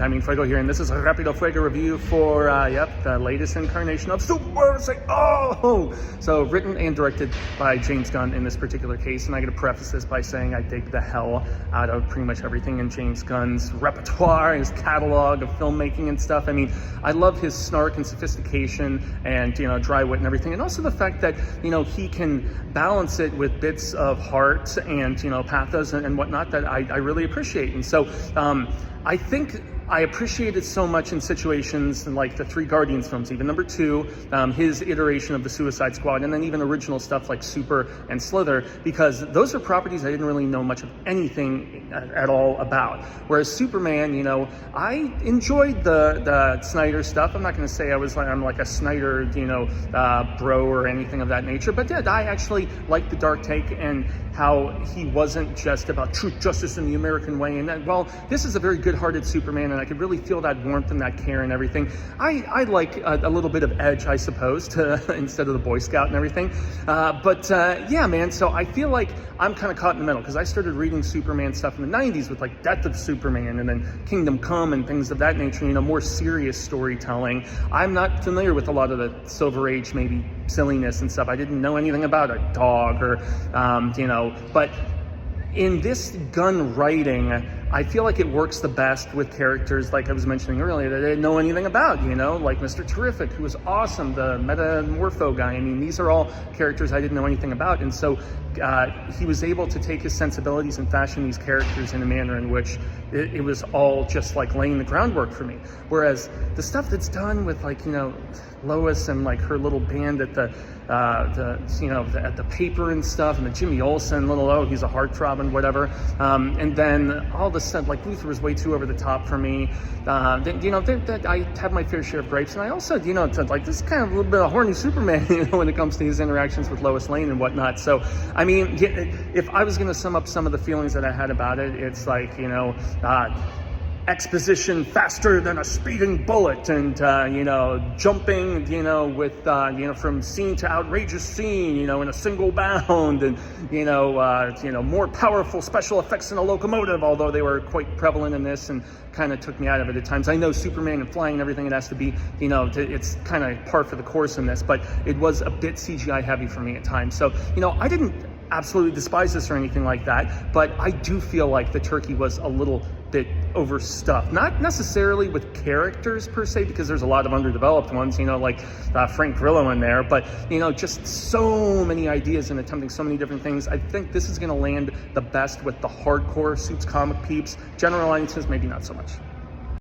I mean, Fuego here, and this is a Rapido Fuego review for, the latest incarnation of Super. So written and directed by James Gunn in this particular case, and I gotta preface this by saying I dig the hell out of pretty much everything in James Gunn's repertoire, his catalog of filmmaking and stuff. I mean, I love his snark and sophistication and, dry wit and everything, and also the fact that, he can balance it with bits of heart and, pathos and whatnot that I really appreciate. And so I think I appreciate it so much in situations like the 3 Guardians films, even number 2, his iteration of the Suicide Squad, and then even original stuff like Super and Slither, because those are properties I didn't really know much of anything at all about. Whereas Superman, I enjoyed the Snyder stuff. I'm not going to say I'm like a Snyder, bro or anything of that nature, but yeah, I actually liked the dark take and how he wasn't just about truth, justice, and the American way. And that, well, this is a very good-hearted Superman, and I could really feel that warmth and that care and everything. I like a little bit of edge, I suppose, instead of the Boy Scout and everything. Yeah, man, so I feel like I'm kind of caught in the middle, because I started reading Superman stuff in the 90s with like Death of Superman and then Kingdom Come and things of that nature, more serious storytelling. I'm not familiar with a lot of the Silver Age, maybe silliness and stuff. I didn't know anything about a dog or, but in this Gunn writing, I feel like it works the best with characters like I was mentioning earlier that I didn't know anything about, like Mr. Terrific, who was awesome, the Metamorpho guy. I mean, these are all characters I didn't know anything about. And so he was able to take his sensibilities and fashion these characters in a manner in which it was all just like laying the groundwork for me. Whereas the stuff that's done with like, Lois and like her little band at the paper and stuff, and the Jimmy Olsen he's a heartthrob and whatever, and then all of a sudden, like, Luthor was way too over the top for me. That I have my fair share of gripes, and I also, like, this is kind of a little bit of horny Superman, when it comes to his interactions with Lois Lane and whatnot. So, I mean, if I was going to sum up some of the feelings that I had about it, it's like, exposition faster than a speeding bullet, and jumping with from scene to outrageous scene in a single bound, and more powerful special effects in a locomotive, although they were quite prevalent in this and kind of took me out of it at times. I know Superman and flying and everything, it has to be, it's kind of par for the course in this, but it was a bit CGI heavy for me at times. So I didn't absolutely despise this or anything like that, but I do feel like the turkey was a little bit overstuffed. Not necessarily with characters per se, because there's a lot of underdeveloped ones, like Frank Grillo in there, but just so many ideas and attempting so many different things. I think this is going to land the best with the hardcore Suits comic peeps. General audiences, maybe not so much.